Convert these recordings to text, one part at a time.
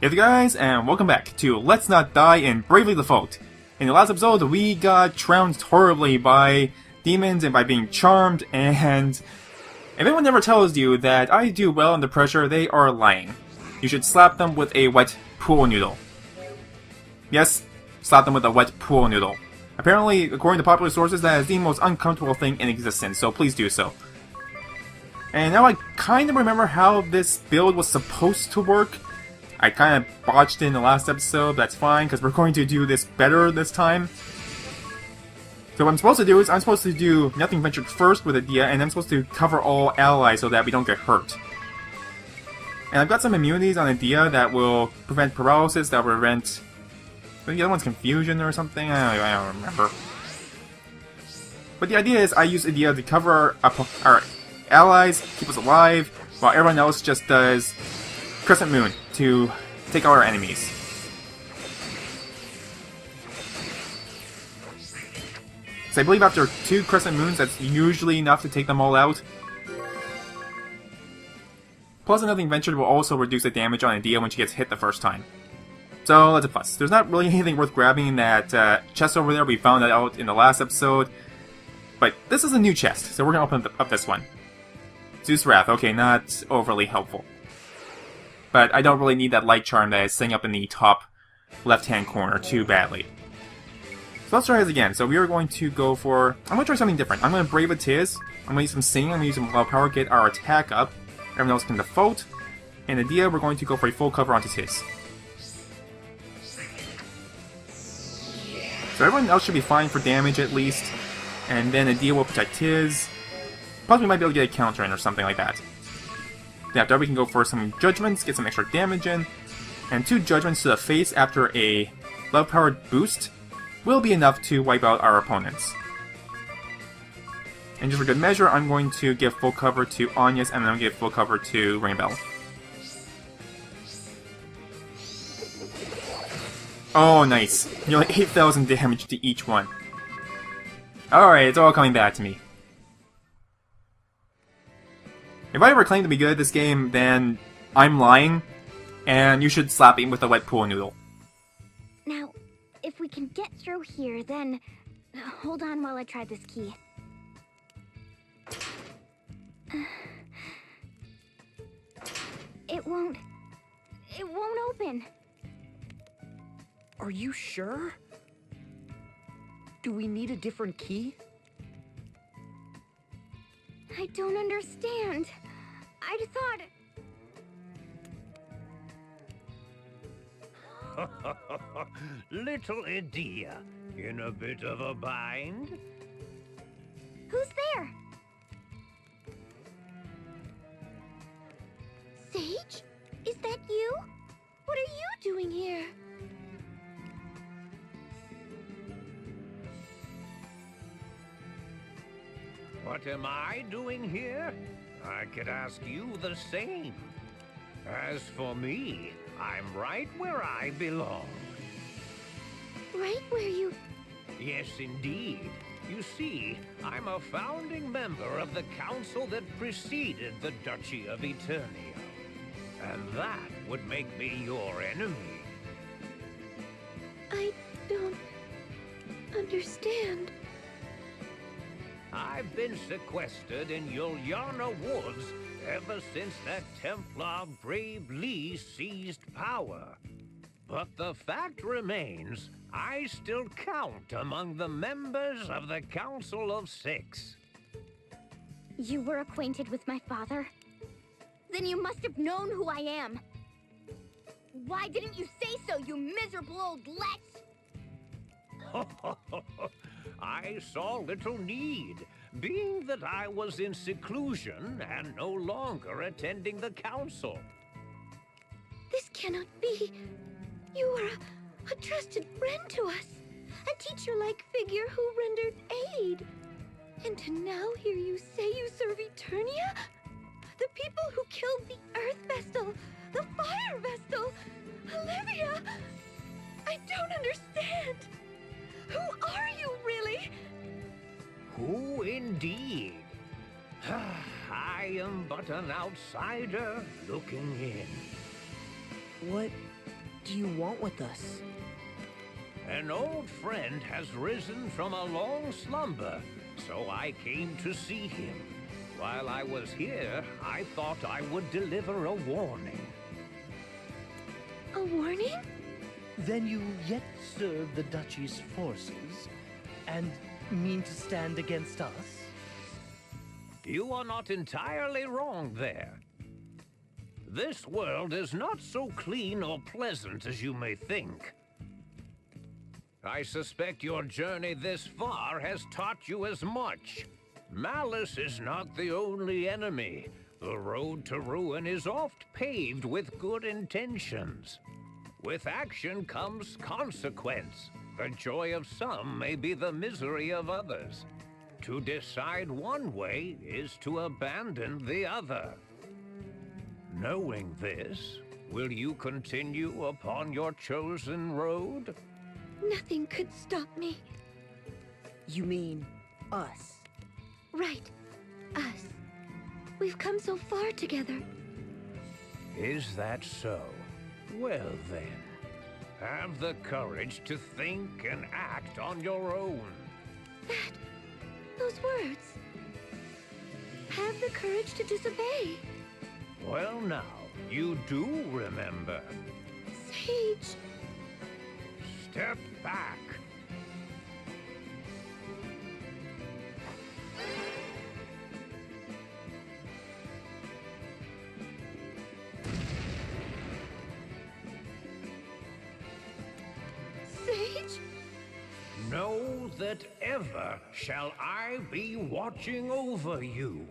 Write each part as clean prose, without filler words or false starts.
Hey there guys, and welcome back to Let's Not Die in Bravely Default. In the last episode, we got trounced horribly by demons and by being charmed, and if anyone ever tells you that I do well under pressure, they are lying. You should slap them with a wet pool noodle. Yes, slap them with a wet pool noodle. Apparently, according to popular sources, that is the most uncomfortable thing in existence, so please do so. And now I kind of remember how this build was supposed to work. I kind of botched it in the last episode, but that's fine, because we're going to do this better this time. So what I'm supposed to do is, I'm supposed to do Nothing Ventured first with Adia, and I'm supposed to cover all allies so that we don't get hurt. And I've got some immunities on Adia that will prevent paralysis, that will prevent... the other one's confusion or something? I don't remember. But the idea is, I use Adia to cover our allies, keep us alive, while everyone else just does Crescent Moon to take out our enemies. So I believe after 2 Crescent Moons, that's usually enough to take them all out. Plus, Nothing Ventured will also reduce the damage on Adia when she gets hit the first time. So that's a plus. There's not really anything worth grabbing in that chest over there. We found that out in the last episode. But this is a new chest, so we're going to open up this one. Zeus Wrath. Okay, not overly helpful. But I don't really need that light charm that is sitting up in the top left-hand corner too badly. So let's try this again. So we are going to go for... I'm going to try something different. I'm going to Brave a Tiz. I'm going to use some Singing. I'm going to use some Loud Power, get our attack up. Everyone else can default. And Adia, we're going to go for a full cover onto Tiz. So everyone else should be fine for damage at least. And then Adia will protect Tiz. Plus we might be able to get a counter in or something like that. After we can go for some Judgments, get some extra damage in, and 2 Judgments to the face after a love-powered boost will be enough to wipe out our opponents. And just for good measure, I'm going to give full cover to Agnès, and then I'm going to give full cover to Ringabel. Oh, nice. Nearly 8,000 damage to each one. Alright, it's all coming back to me. If I ever claim to be good at this game, then I'm lying, and you should slap me with a wet pool noodle. Now, if we can get through here, then... hold on while I try this key. It won't open. Are you sure? Do we need a different key? I don't understand. I'd thought... Little Adia, in a bit of a bind? Who's there? Sage? Is that you? What are you doing here? What am I doing here? I could ask you the same. As for me, I'm right where I belong. Right where you... Yes, indeed. You see, I'm a founding member of the council that preceded the Duchy of Eternia. And that would make me your enemy. I don't... understand. I've been sequestered in Yuliana Woods ever since that Templar Brave Lee seized power. But the fact remains, I still count among the members of the Council of Six. You were acquainted with my father? Then you must have known who I am. Why didn't you say so, you miserable old lech? I saw little need, being that I was in seclusion and no longer attending the council. This cannot be. You were a trusted friend to us, a teacher-like figure who rendered aid. And to now hear you say you serve Eternia? The people who killed the Earth Vestal, the Fire Vestal, Olivia! I don't understand. Who are you, really? Who indeed? I am but an outsider looking in. What do you want with us? An old friend has risen from a long slumber, so I came to see him. While I was here, I thought I would deliver a warning. A warning? Then you yet serve the Duchy's forces, and mean to stand against us? You are not entirely wrong there. This world is not so clean or pleasant as you may think. I suspect your journey this far has taught you as much. Malice is not the only enemy. The road to ruin is oft paved with good intentions. With action comes consequence. The joy of some may be the misery of others. To decide one way is to abandon the other. Knowing this, will you continue upon your chosen road? Nothing could stop me. You mean us? Right. Us. We've come so far together. Is that so? Well then, have the courage to think and act on your own. Those words. Have the courage to disobey. Well now, you do remember. Sage. Step back. Sage? Know that ever shall I be watching over you.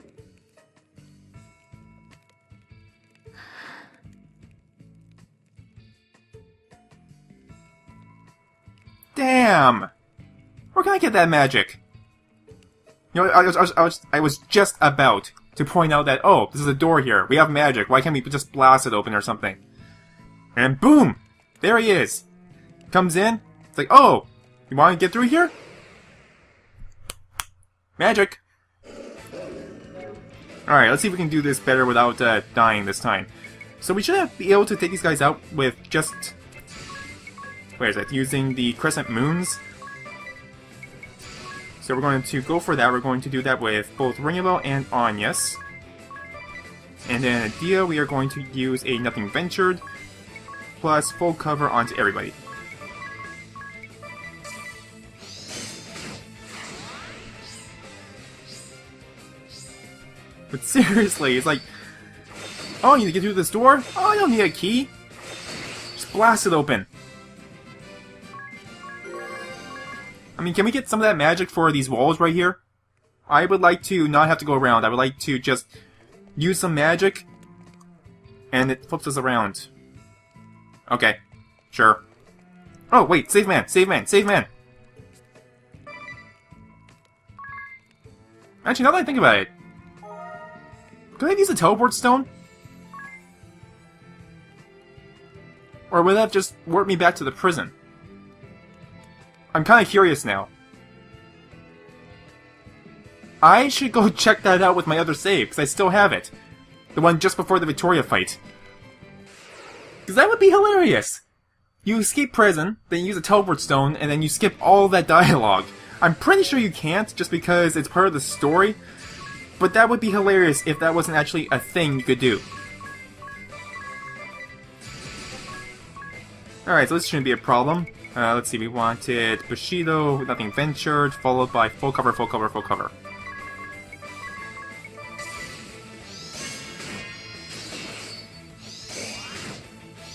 Damn! Where can I get that magic? You know, I was just about to point out that, oh, this is a door here. We have magic. Why can't we just blast it open or something? And boom! There he is. Comes in. It's like, oh, you want to get through here? Magic. Alright, let's see if we can do this better without dying this time. So we should be able to take these guys out with just... where is it? Using the crescent moons. So we're going to go for that. We're going to do that with both Ringabel and Agnès. And then Dia, we are going to use a Nothing Ventured, plus full cover onto everybody. But seriously, it's like, oh, you need to get through this door? Oh, I don't need a key. Just blast it open. I mean, can we get some of that magic for these walls right here? I would like to not have to go around. I would like to just use some magic, and it flips us around. Okay, sure. Oh, wait, save man, save man, save man! Actually, now that I think about it, could I use a teleport stone? Or would that just warp me back to the prison? I'm kind of curious now. I should go check that out with my other save, because I still have it. The one just before the Victoria fight. Because that would be hilarious! You escape prison, then you use a teleport stone, and then you skip all that dialogue. I'm pretty sure you can't, just because it's part of the story, but that would be hilarious if that wasn't actually a thing you could do. Alright, so this shouldn't be a problem. Let's see, we wanted Bushido, Nothing Ventured, followed by full cover, full cover, full cover.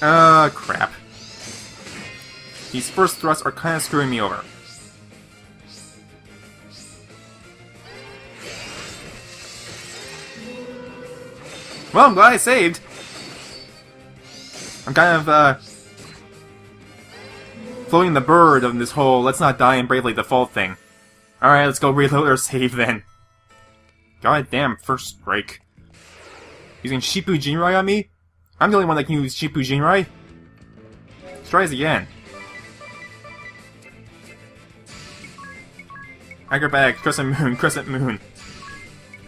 Crap. These first thrusts are kind of screwing me over. Well, I'm glad I saved. I'm kind of, floating the bird of this whole let's not die and bravely default thing. Alright, let's go reload our save then. God damn, first strike. Using Shippu Jinrai on me? I'm the only one that can use Shippu Jinrai. Let's try this again. Acrobatics, Crescent Moon, Crescent Moon.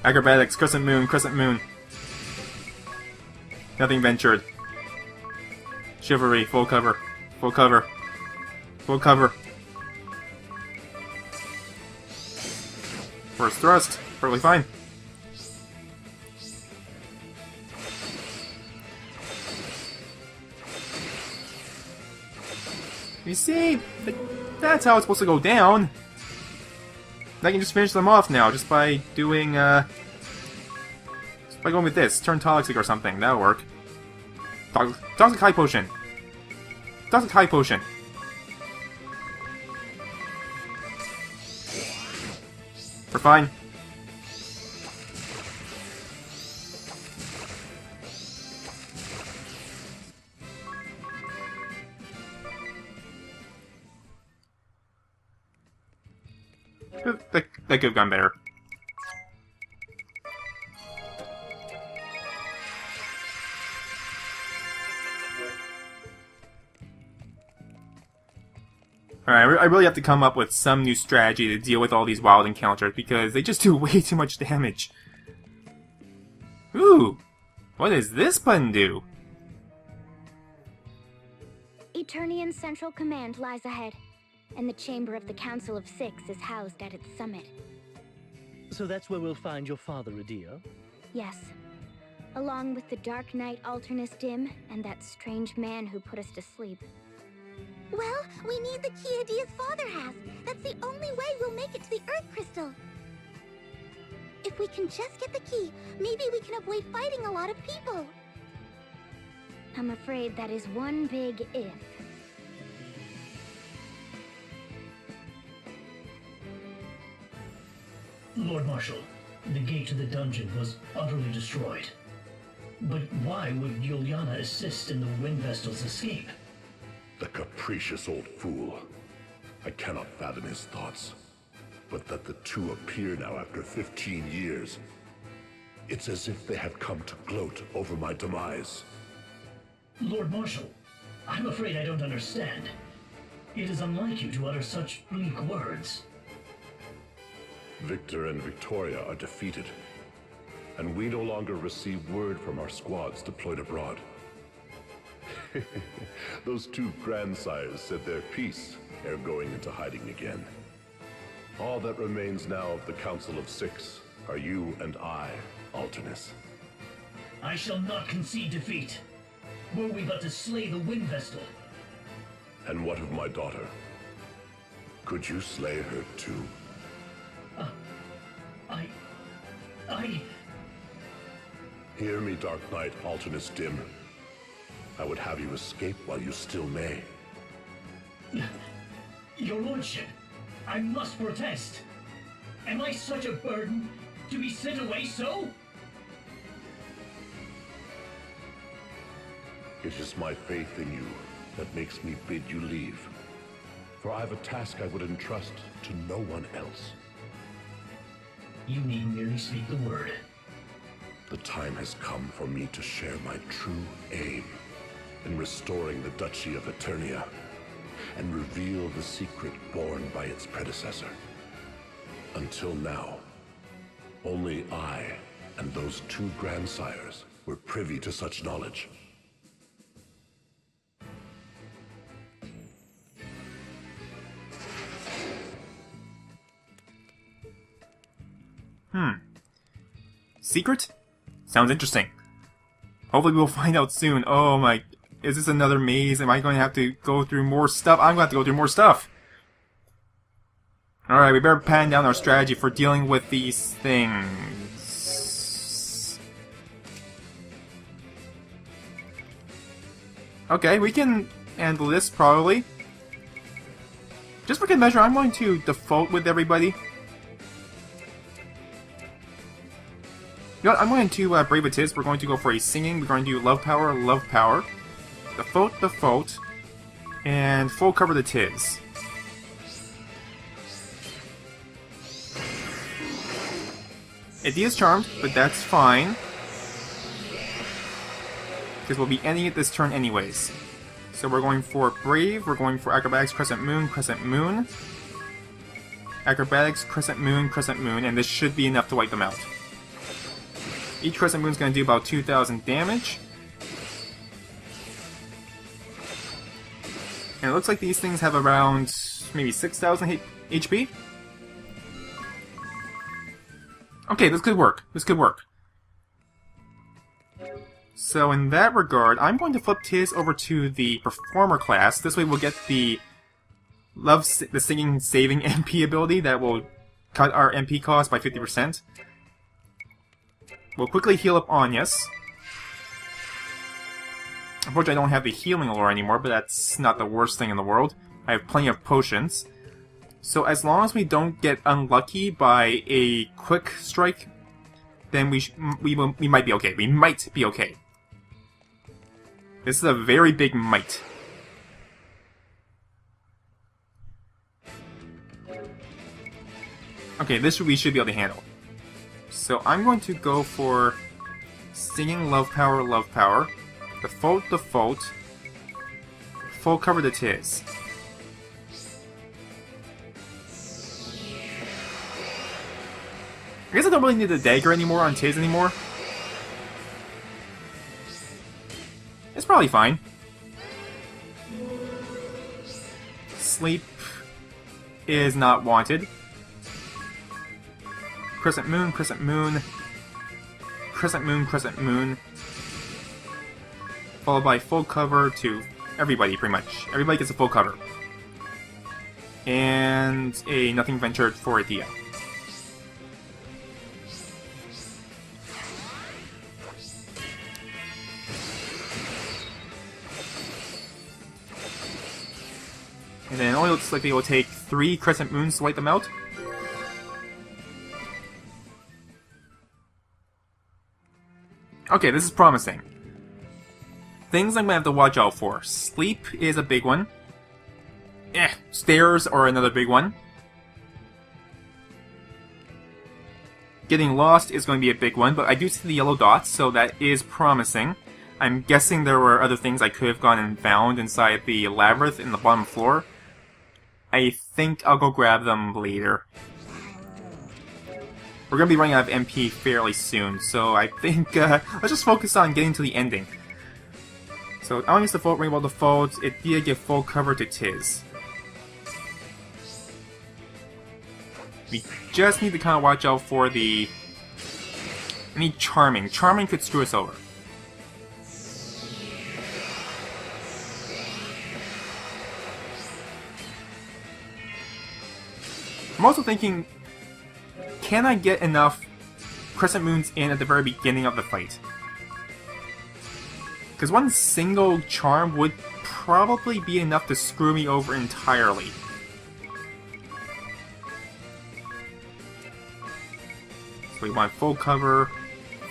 Acrobatics, Crescent Moon, Crescent Moon. Nothing Ventured. Chivalry, full cover. Full cover. Full cover. First thrust. Perfectly fine. You see, that's how it's supposed to go down. I can just finish them off now, just by doing, just by going with this. Turn toxic or something, that'll work. Toxic high potion. Toxic high potion. We're fine. That could have gone better. Alright, I really have to come up with some new strategy to deal with all these wild encounters, because they just do way too much damage. Ooh! What does this button do? Eternian Central Command lies ahead, and the chamber of the Council of Six is housed at its summit. So that's where we'll find your father, Arrior? Yes. Along with the Dark Knight Alternus Dim, and that strange man who put us to sleep. Well, we need the key Adia's father has. That's the only way we'll make it to the Earth Crystal. If we can just get the key, maybe we can avoid fighting a lot of people. I'm afraid that is one big if. Lord Marshal, the gate to the dungeon was utterly destroyed. But why would Yuliana assist in the Wind Vestal's escape? The capricious old fool. I cannot fathom his thoughts. But that the two appear now after 15 years. It's as if they have come to gloat over my demise. Lord Marshal, I'm afraid I don't understand. It is unlike you to utter such bleak words. Victor and Victoria are defeated. And we no longer receive word from our squads deployed abroad. Those two grandsires said their piece ere going into hiding again. All that remains now of the Council of Six are you and I, Alternus. I shall not concede defeat. Were we but to slay the Wind Vestal. And what of my daughter? Could you slay her too? I... Hear me, Dark Knight Alternus Dim. I would have you escape while you still may. Your Lordship, I must protest. Am I such a burden to be sent away so? It is my faith in you that makes me bid you leave. For I have a task I would entrust to no one else. You need merely speak the word. The time has come for me to share my true aim in restoring the Duchy of Eternia and reveal the secret born by its predecessor. Until now, only I and those two grandsires were privy to such knowledge. Secret? Sounds interesting. Hopefully we'll find out soon. Oh my... Is this another maze? Am I going to have to go through more stuff? I'm going to have to go through more stuff. Alright, we better pan down our strategy for dealing with these things. Okay, we can handle this, probably. Just for good measure, I'm going to default with everybody. You know what, I'm going to Brave with Tiz. We're going to go for a singing. We're going to do love power, default, and full cover the Tiz. Adia's charmed, but that's fine. Because we'll be ending it this turn anyways. So we're going for Brave, we're going for Acrobatics, Crescent Moon, Acrobatics, Crescent Moon, and this should be enough to wipe them out. Each Crescent Moon is going to do about 2,000 damage. And it looks like these things have around maybe 6,000 HP. Okay, this could work. This could work. So in that regard, I'm going to flip Tiz over to the Performer class. This way we'll get the the Singing Saving MP ability that will cut our MP cost by 50%. We'll quickly heal up Agnès. Unfortunately, I don't have the healing lore anymore, but that's not the worst thing in the world. I have plenty of potions. So as long as we don't get unlucky by a quick strike, then we might be okay. We might be okay. This is a very big might. Okay, this we should be able to handle. So I'm going to go for Singing Love Power, Default, Full Cover the Tiz. I guess I don't really need the dagger anymore on Tiz anymore. It's probably fine. Sleep is not wanted. Crescent Moon, Crescent Moon, Crescent Moon, Crescent Moon. Followed by full cover to everybody, pretty much. Everybody gets a full cover. And a Nothing Ventured for Idea. And then it only looks like they will take 3 Crescent Moons to wipe them out. Okay, this is promising. Things I'm gonna have to watch out for. Sleep is a big one. Stairs are another big one. Getting lost is going to be a big one, but I do see the yellow dots, so that is promising. I'm guessing there were other things I could have gone and found inside the labyrinth in the bottom floor. I think I'll go grab them later. We're going to be running out of MP fairly soon, so I think let's just focus on getting to the ending. So, Agnès Default, Ringabel Default, Idea give full cover to Tiz. We just need to kind of watch out for the... I need Charming. Charming could screw us over. I'm also thinking, can I get enough Crescent Moons in at the very beginning of the fight? Because one single charm would probably be enough to screw me over entirely. So we want full cover,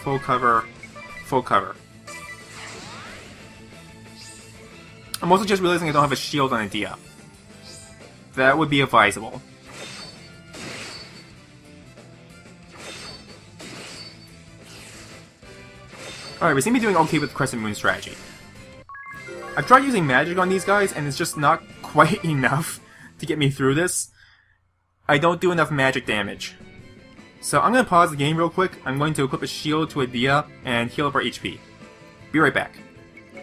full cover, full cover. I'm also just realizing I don't have a shield on Idea. That would be advisable. Alright, we seem to be doing okay with Crescent Moon strategy. I've tried using magic on these guys, and it's just not quite enough to get me through this. I don't do enough magic damage. So I'm going to pause the game real quick. I'm going to equip a shield to Idea and heal up our HP. Be right back. You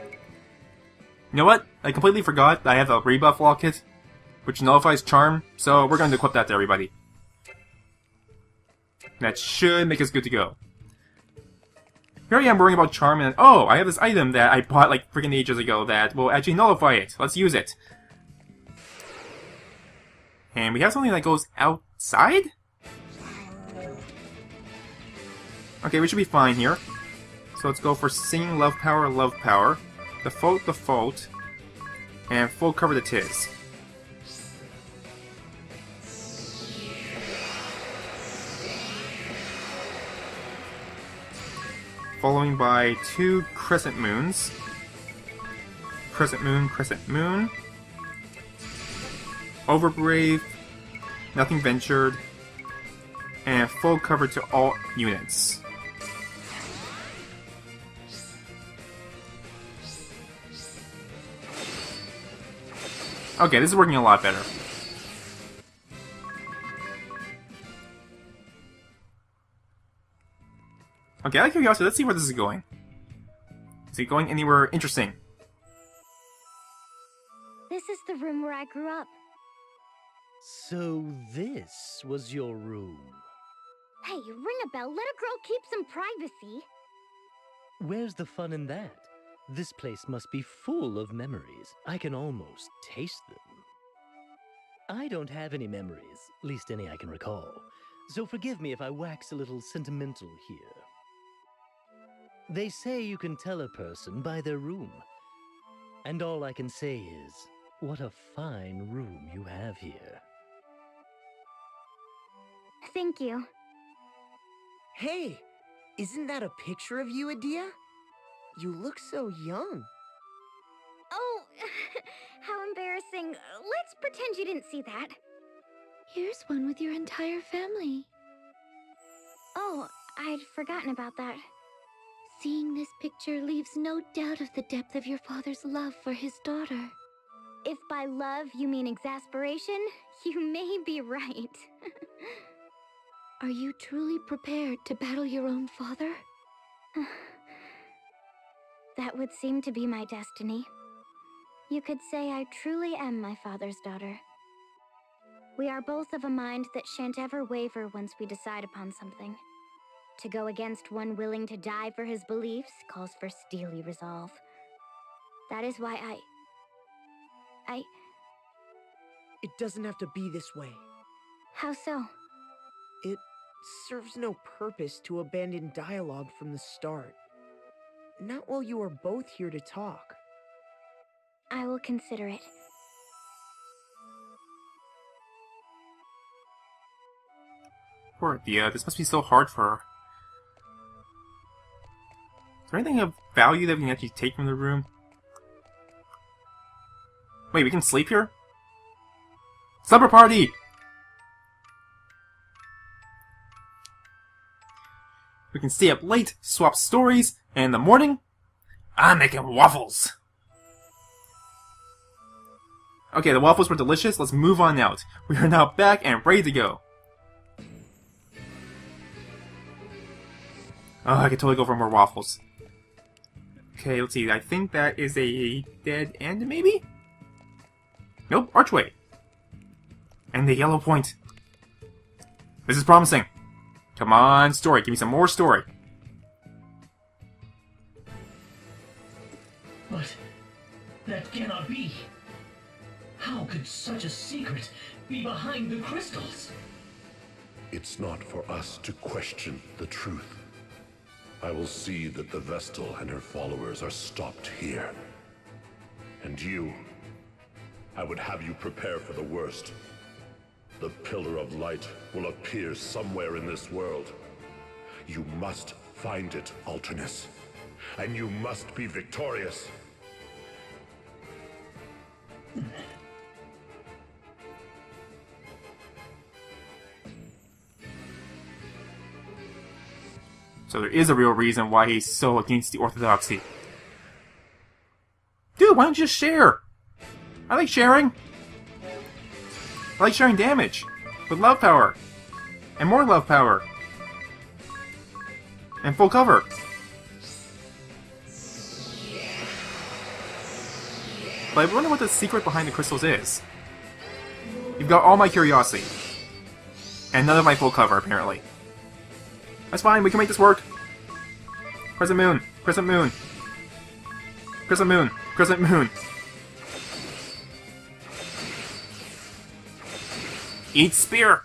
know what? I completely forgot that I have a rebuff locket, which nullifies Charm, so we're going to equip that to everybody. That should make us good to go. Here I am worrying about Charm, and oh, I have this item that I bought like freaking ages ago that will actually nullify it. Let's use it. And we have something that goes outside? Okay, we should be fine here. So let's go for Singing Love Power, Default, and full cover the Tiz. Following by 2 Crescent Moons. Crescent Moon. Overbrave, Nothing Ventured, and full cover to all units. Okay, this is working a lot better. Okay, out of curiosity, let's see where this is going. Is it going anywhere interesting? This is the room where I grew up. So this was your room. Hey, Ringabel, let a girl keep some privacy. Where's the fun in that? This place must be full of memories. I can almost taste them. I don't have any memories, least any I can recall. So forgive me if I wax a little sentimental here. They say you can tell a person by their room. And all I can say is, what a fine room you have here. Thank you. Hey, isn't that a picture of you, Adia? You look so young. Oh, how embarrassing. Let's pretend you didn't see that. Here's one with your entire family. Oh, I'd forgotten about that. Seeing this picture leaves no doubt of the depth of your father's love for his daughter. If by love you mean exasperation, you may be right. Are you truly prepared to battle your own father? That would seem to be my destiny. You could say I truly am my father's daughter. We are both of a mind that shan't ever waver once we decide upon something. To go against one willing to die for his beliefs calls for steely resolve. That is why I... It doesn't have to be this way. How so? It serves no purpose to abandon dialogue from the start. Not while you are both here to talk. I will consider it. Poor Thea, this must be so hard for her. Is there anything of value that we can actually take from the room? Wait, we can sleep here? Supper party! We can stay up late, swap stories, and in the morning, I'm making waffles! Okay, the waffles were delicious, let's move on out. We are now back and ready to go. Oh, I could totally go for more waffles. Okay, let's see, I think that is a dead end, maybe? Nope, archway. And the yellow point. This is promising. Come on, story. Give me some more story. But that cannot be. How could such a secret be behind the crystals? It's not for us to question the truth. I will see that the Vestal and her followers are stopped here. And you, I would have you prepare for the worst. The Pillar of Light will appear somewhere in this world. You must find it, Alternus. And you must be victorious. So there is a real reason why he's so against the Orthodoxy. Dude, why don't you just share? I like sharing. I like sharing damage. With love power. And more love power. And full cover. But I wonder what the secret behind the crystals is. You've got all my curiosity. And none of my full cover, apparently. That's fine, we can make this work. Crescent moon, crescent moon. Crescent moon, crescent moon. Eat spear!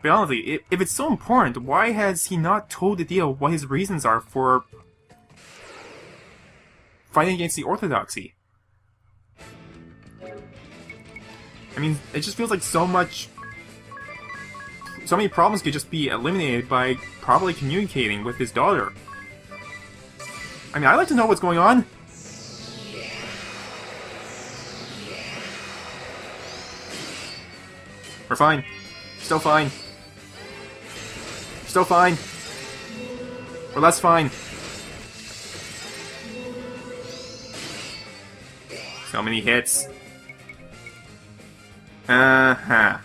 But honestly, if it's so important, why has he not told Adia what his reasons are for fighting against the Orthodoxy? I mean, it just feels like so many problems could just be eliminated by properly communicating with his daughter. I mean, I'd like to know what's going on. We're fine. Still fine. Still fine. Or less fine. So many hits. Uh-huh.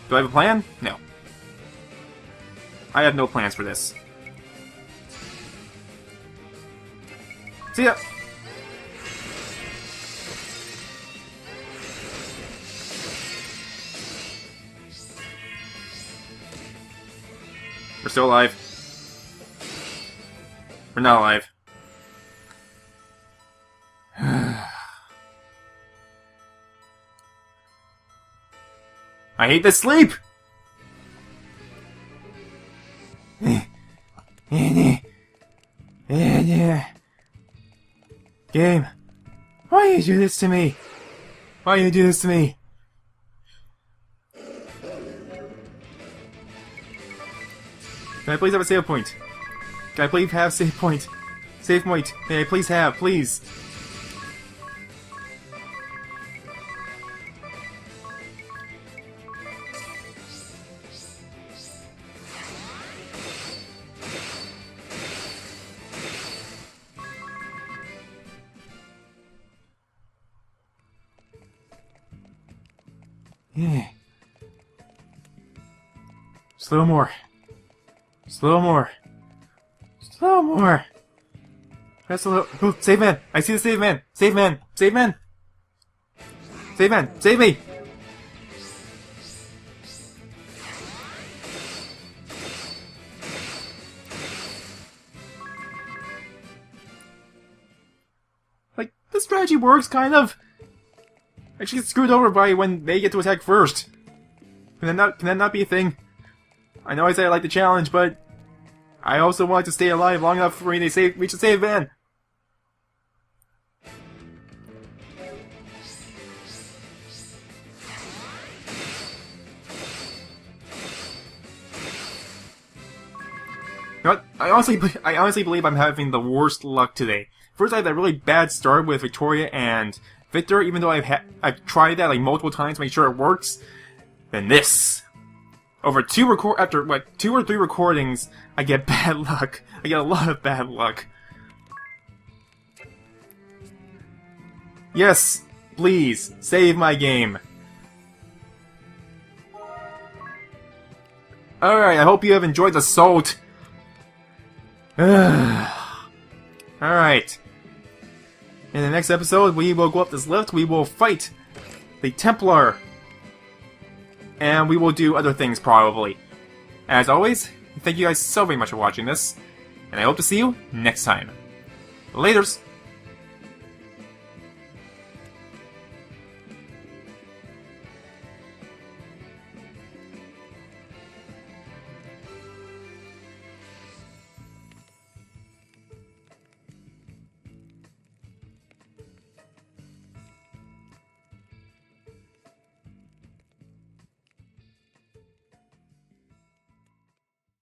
Do I have a plan? No. I have no plans for this. See ya! We're still alive. We're not alive. I hate this sleep! Game, why you do this to me? Why you do this to me? Can I please have a save point? Can I please have save point? Save point. May I please have, please? Yeah. Just a little more. Just a little more. Just a little more. That's a little. Oh, save man! I see the save man! Save man! Save man! Save man! Save me! Like, this strategy works, kind of. I just get screwed over by when they get to attack first. Can that not be a thing? I know I say I like the challenge, but I also want to stay alive long enough for me to reach the save van. You know what? I honestly believe I'm having the worst luck today. First, I had that really bad start with Victoria and Victor, even though I've tried that like multiple times to make sure it works. Then this, over after like 2 or 3 recordings, I get bad luck. I get a lot of bad luck. Yes, please save my game. Alright, I hope you have enjoyed the salt. Alright. In the next episode, we will go up this lift, we will fight the Templar, and we will do other things probably. As always, thank you guys so very much for watching this, and I hope to see you next time. Laters!